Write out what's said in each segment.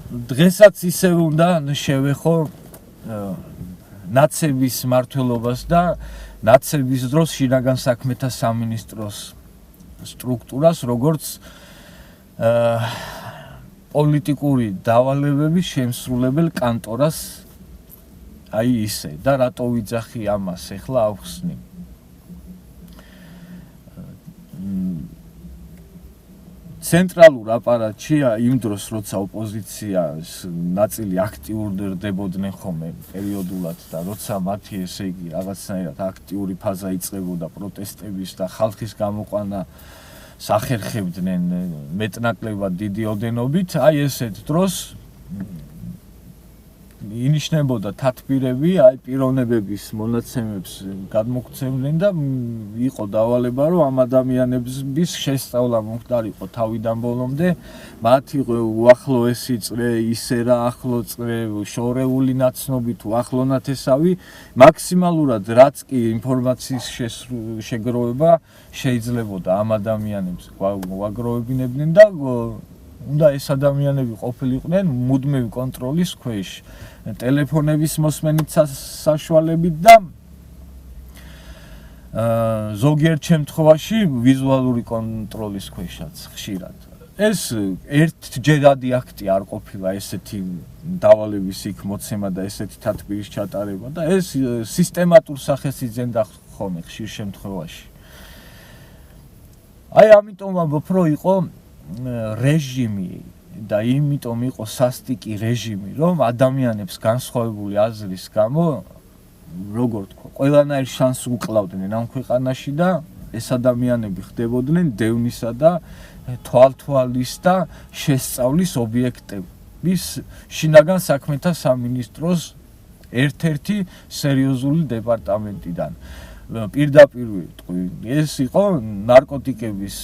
დღესაც ისევ უნდა შევეხო ნაცების მმართველობას და ნაცების დროს შინაგან საქმეთა სამინისტროს სტრუქტურას, როგორც პოლიტიკური დავალებების შემსრულებელ კანტორას აი ისე და რატო ვიძახი ამას ახლა ავხსნი. ცენტრალურ აპარატში იმ დროს როცა ოპოზიციას ნაწილი აქტიურდებოდნენ ხოლმე პერიოდულად და როცა მათი ესე იგი რაღაცნაირად აქტიური ფაზა იწყებოდა პროტესტების და ხალხის გამოყვანა სახერხებდნენ მეტნაკლებად დიდი ოდენობით, აი ესეთ დროს ინიშნებოდა თათბირები, აი პიროვნებების მონაცემებს გადმოგვცემდნენ და იყო დავალება, რომ ამ ადამიანების შესწავლა მომხდარიყო თავიდან ბოლომდე, მათი უახლოესი წრე, ისე რა ახლო წრე, შორეული ნაცნობი თუ ახლონათესავი, მაქსიმალურად რაც კი ინფორმაციის შეგროვება შეიძლებოდა ამ ადამიანებს ვაგროვებინებდნენ და უნდა ეს ადამიანები ყოფილიყვნენ მუდმივი კონტროლის ქვეშ, ტელეფონების მოსმენით საშუალებით და ზოგიერთ შემთხვევაში ვიზუალური კონტროლის ქვეშაც ხშირად. ეს ერთჯერადი აქტი არ ყოფილა ესეთი დავალების იქ მოცემა და ესეთი თათბირის ჩატარება და ეს სისტემატურ სახეს იძენდა ხოლმე ხშირ შემთხვევაში. აი ამიტომ უფრო იყო რეჟიმი და იმიტომ იყო სასტიკი რეჟიმი, რომ ადამიანებს განსხვავებული აზრის გამო როგორ თქვა, ყველანაირ შანსს უკლავდნენ ამ ქვეყანაში და ეს ადამიანები ხდებოდნენ დევნისა და თვალთვალის და შესწავლის ობიექტების შინაგან საქმეთა სამინისტროს ერთ-ერთი სერიოზული დეპარტამენტიდან. პირდაპირ ვიტყვი, ეს იყო ნარკოტიკების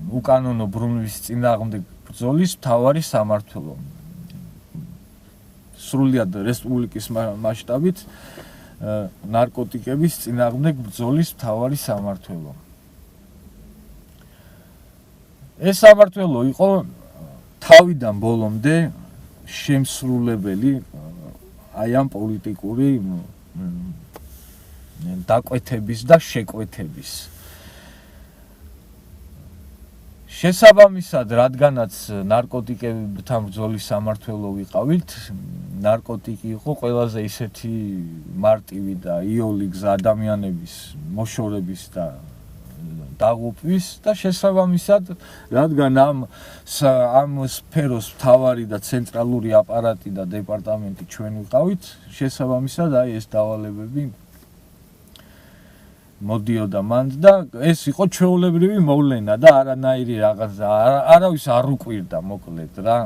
უკანონო ბრუნვის წინააღმდეგ ბრძოლის მთავარი სამმართველო. სრულიად რესპუბლიკის მასშტაბით ნარკოტიკების წინააღმდეგ ბრძოლის მთავარი სამმართველო. ეს სამმართველო იყო თავიდან ბოლომდე შემსრულებელი აი ამ პოლიტიკური დაკვეთების და შეკვეთების. შესაბამისად, რადგანაც ნარკოტიკებთან ბრძოლის სამმართველო ვიყავით, ნარკოტიკი იყო ყველაზე ისეთი მარტივი და იოლი გზა ადამიანების მოშორების და დაღუპვის და შესაბამისად, რადგან ამ სფეროს მთავარი და ცენტრალური აპარატი და დეპარტამენტი ჩვენ ვიყავით, შესაბამისად აი ეს დავალებები მოდიოდა მანდ და ეს იყო ჩვეულებრივი მოვლენა და არანაირი რაღაცა არავის არ უკვირდა მოკლედ რა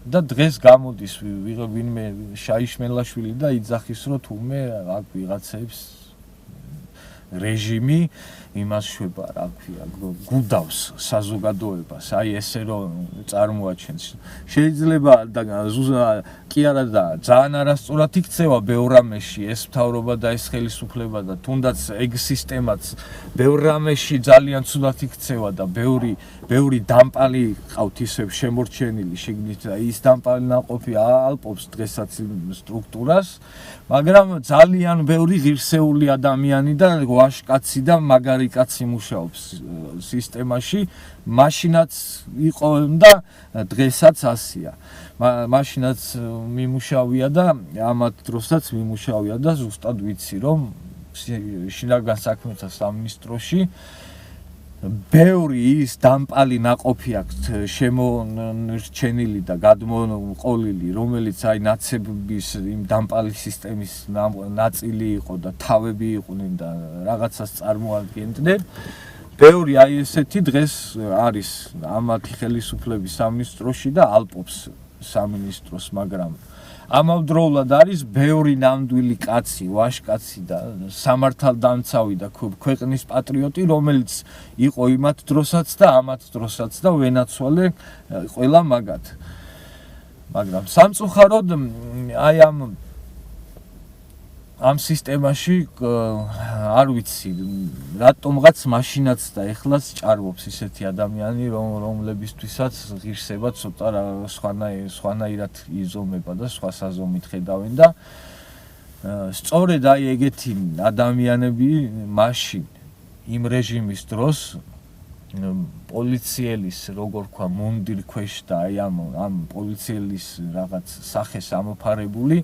და დღეს გამოდის ვინმე შაიშმელაშვილი და იძახის რომ თუმე აქ ვიღაცებს რეჟიმი იმას შვება რა ქვია გუდავს საზოგადოებას აი ესე რომ წარმოაჩენს შეიძლება და კი არა და ძალიან არასწორად იქცევა ბევრ რამეში ეს მთავრობა და ეს ხელისუფლება და თუნდაც ეგ სისტემაც ბევრ რამეში ძალიან ცუდად იქცევა და ბევრი დამპალი ყავთ ისევ შემორჩენილი შიგნით ის დამპალი ნაყოფი ალპობს დღესაც სტრუქტურას მაგრამ ძალიან ბევრი ღირსეული ადამიანი და ვაშკაცი და მაგარი კაცი მუშაობს სისტემაში მაშინაც იყო და დღესაც ასია მაშინაც მიმუშავია და ამათ დროსაც მიმუშავია და ზუსტად ვიცი რომ შინაგან საქმეთა სამინისტროში ბევრი ის დამპალი ნაყოფი აქვს შემორჩენილი და გადმოყოლილი რომელიც აი ნაცების იმ დამპალი სისტემის ნაწილი იყო და თავები იყვნენ და რაღაცას წარმოადგენდნენ ბევრი აი ესეთი დღეს არის ამათი ხელისუფლების სამინისტროში და ალპობს სამინისტროს მაგრამ ამავდროულად არის ბევრი ნამდვილი კაცი, ვაშკაცი და სამართალდამცავი და ქვეყნის პატრიოტი, რომელიც იყო იმათ დროსაც და ამათ დროსაც და ვენაცვალე ყველა მაგათ. მაგრამ სამწუხაროდ აი ამ ამ სისტემაში არ ვიცი რატომღაც მაშინაც და ეხლაც ჭარბობს ისეთი ადამიანი რომლებისთვისაც ღირსება ცოტა სხვანაირად იზომება და სხვა საზომით ხედავენ და სწორედ აი ეგეთი ადამიანები მაშინ იმ რეჟიმის დროს პოლიციელის როგორ ვქვა მუნდირ ქვეშ და აი ამ პოლიციელის რაღაც სახეს ამოფარებული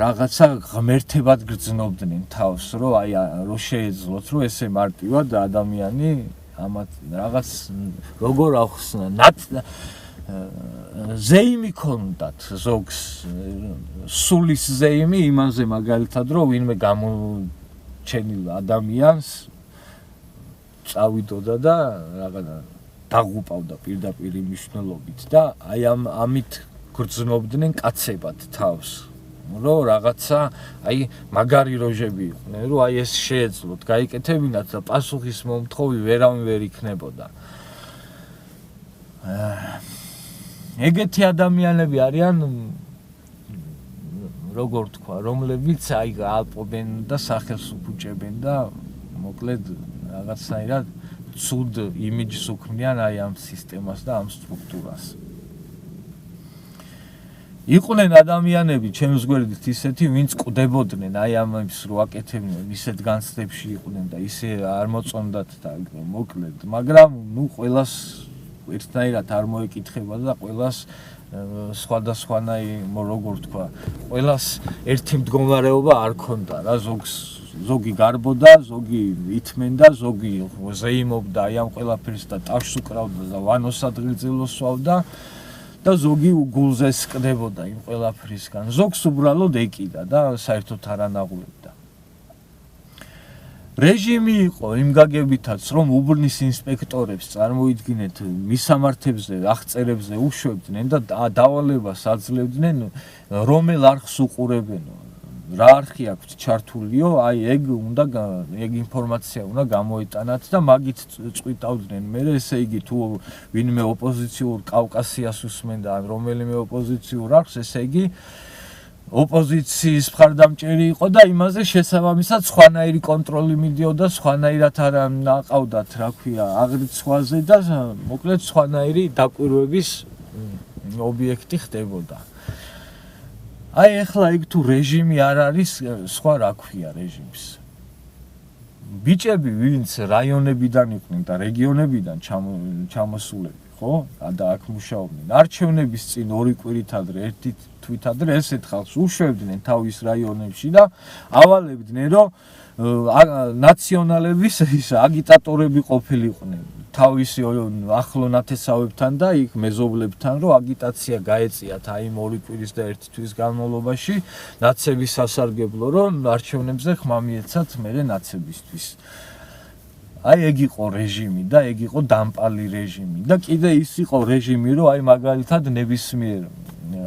რაღაცა ღმერთებად გრძნობდნენ თავს, რომ აი რო შეეძლოთ, რომ ესე მარტივად ადამიანი ამათ რაღაც როგორ ახსნა, ზეიმი ქონდათ ზოგს, სულის ზეიმი იმაზე მაგალითად, რომ ვინმე გამოჩენილ ადამიანს წავიდოდა და რაღაცა დაღუპავდა პირდაპირ მნიშვნელობით და აი ამით გრძნობდნენ კაცებად თავს, რომ რაღაცა აი მაგარი როჟები იყვნენ, რომ აი ეს შეეძლოთ, გაიკეთებინათ და პასუხის მომთხოვი ვერავინ ვერ იქნებოდა. ეგეთი ადამიანები არიან, როგორ თქვა, რომლებიც აი ალპობენ და სახელს უფუჭებენ და მოკლედ რაღაცნაირად ცუდ იმიჯს უქმნიან აი ამ სისტემას და ამ სტრუქტურას. იყვნენ ადამიანები ჩემს გვერდით ისეთი, ვინც კვდებოდნენ აი ამის რო აკეთებდნენ, ისეთ განცდებში იყვნენ და ისე არ მოწონდათ და მოკლედ, მაგრამ ნუ ყველას ერთნაირად არ მოეკითხება და ყველას სხვადასხვანაირი, როგორ თქვა, ყველას ერთი მდგომარეობა არ ქონდა რა, ზოგი გარბოდა, ზოგი ითმენდა, ზოგი ზეიმობდა აი ამ ყველაფერს და ტაშს უკრავდა და ვანოს ადგილზელოს სვავდა და ზოგი გულზე სკდებოდა იმ ყველაფრისგან. ზოგს უბრალოდ ეკიდა და საერთოდ არ ანაღლებდა. რეჟიმი იყო იმ გაგებითაც, რომ უბნის ინსპექტორებს წარმოიდგინეთ მისამართებზე, აღწერებზე უშვებდნენ და დავალებას აძლევდნენ, რომელ არხს უყურებენო. რა არხი აქვთ ჩართულიო, აი ეგ ინფორმაცია უნდა გამოეტანათ და მაგით წვიტავდნენ. მე ესე იგი თუ ვინმე ოპოზიციურ კავკასიას უსმენდა ან რომელიმე ოპოზიციურ არხს, ესე იგი ოპოზიციის მხარდამჭერი იყო და იმაზე შესაბამისად სხვანაირი კონტროლი მიდიოდა, სხვანაირად არ აყავდათ, რა ქვია, აღრიცხვაზე და მოკლედ სხვანაირი დაკვირვების ობიექტი ხდებოდა. აი ეხლა იქ თუ რეჟიმი არ არის, სხვა რა ქვია რეჟიმს. ბიჭები, ვინც რაიონებიდან იყვნენ და რეგიონებიდან ჩამოსულები, ხო? და აქ მუშაობდნენ. არჩევნების წინ 2 კვირით ადრე, 1 თვით ადრე ესეთ ხალხს უშვებდნენ თავის რაიონებში და ავალებდნენ, რომ ნაციონალების აგიტატორები ყოფილიყვნენ. თავისი ახლო ნათესავებთან და იქ მეზობლებთან, რომ აგიტაცია გაეწიათ აი 2 კვირის და 1 თვის განმავლობაში ნაცების სასარგებლო, რომ არჩევნებზე ხმა მიეცათ მერე ნაცებისთვის. აი ეგ იყო რეჟიმი და ეგ იყო დამპალი რეჟიმი და კიდე ის იყო რეჟიმი, რომ აი მაგალითად ნებისმიერ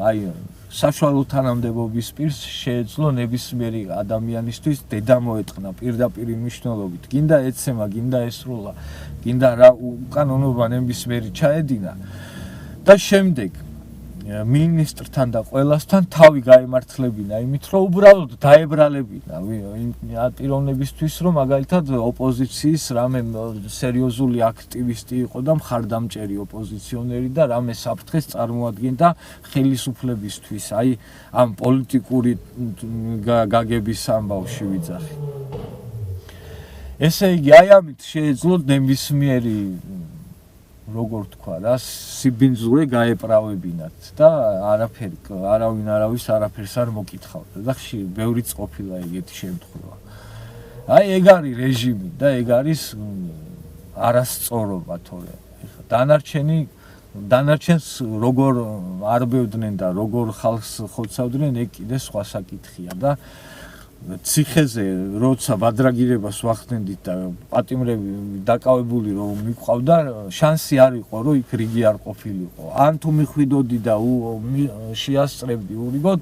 აი საშუალო თანამდებობის პირს შეეძლო ნებისმიერი ადამიანისთვის დედა მოეწყნა პირდაპირ მნიშვნელობით. გინდა ეცემა, გინდა ესროლა, გინდა რა უკანონობა ნებისმიერი ჩაედინა და შემდეგ მინისტრთან და ყველასთან თავი გაემართლებინა იმით, რომ უბრალოდ დაებრალებინა პიროვნებისთვის, რომ მაგალითად ოპოზიციის რამე სერიოზული აქტივისტი იყო და მხარდამჭერი ოპოზიციონერი და რამე საფრთხეს წარმოადგენდა ხელისუფლებისთვის, აი ამ პოლიტიკური გაგების ამბავში ვიძახი. ესე იგი, აი ამით შეეძლოთ ნებისმიერი როგორ თქვა რა, სიბინძურე გაეპრავებინათ და არავინ არავის არაფერს არ მოკითხავდა და ხშირ ბევრიც ყოფილა ეგეთი შემთხვევა. აი ეგ არის რეჟიმი და ეგ არის არასწორობა თორე. დანარჩენს როგორ არბევდნენ და როგორ ხალხს ხოცავდნენ, ეგ კიდე სხვა საკითხია და ციხეზე როცა ბადრაგირებას ვახდენდით და პატიმრები დაკავებული რომ მიყვავდა, შანსი არ იყო რომ იქ რიგი არ ყოფილიყო. ან თუ მიხვიდოდი და შეასწრებდი ურიგოდ,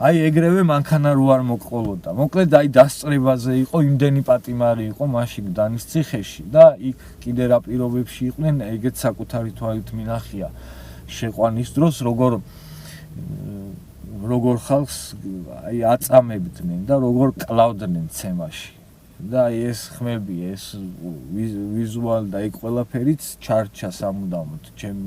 აი ეგრევე მანქანა რო არ მოყოლოდა. მოკლედ აი დასწრებაზე იყო, იმდენი პატიმარი იყო მაშინ დანის ციხეში და იქ კიდე რა პირობებში იყვნენ, ეგეც საკუთარი თვალით მინახია შეყვანის დროს, როგორ ხალხს აი აწამებდნენ და როგორ კლავდნენ ცემაში. და ეს ხმები, ეს ვიზუალი და იქ ყველაფერიც ჩარჩა სამუდამოდ ჩემ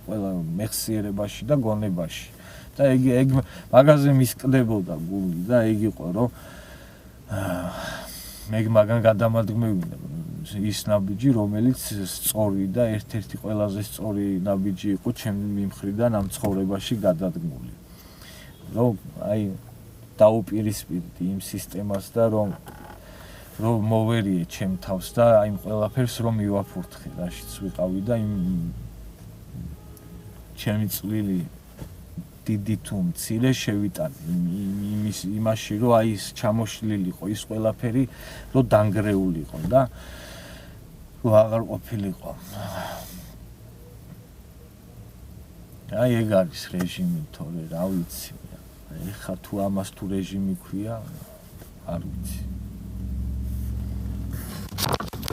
ყველა მეხსიერებაში და გონებაში. და ეგ მაგაზე მისკდებოდა გული და ეგ იყო რომ მე მაგან გადამადგმევინა ის ნაბიჯი რომელიც სწორი და ერთ-ერთი ყველაზე სწორი ნაბიჯი იყო ჩემი მხრიდან ამ ცხოვრებაში გადადგმული. რომ აი დაუპირისპირდი იმ სისტემას და რომ მოვერიე ჩემ თავს და აი იმ ყველაფერს რომ მივაფურთხე რაშიც ვიყავი და იმ ჩემი წვლილი დიდი თუ მცირე შევიტანე იმაში რომ აი ის ჩამოშლილიყო ის ყველაფერი რომ დანგრეულიყო და რომ აღარ ყოფილიყო. აი ეგ არის რეჟიმი თორე რა ვიცი ეხა თუ ამას თუ რეჟიმი ქვია არ ვიცი.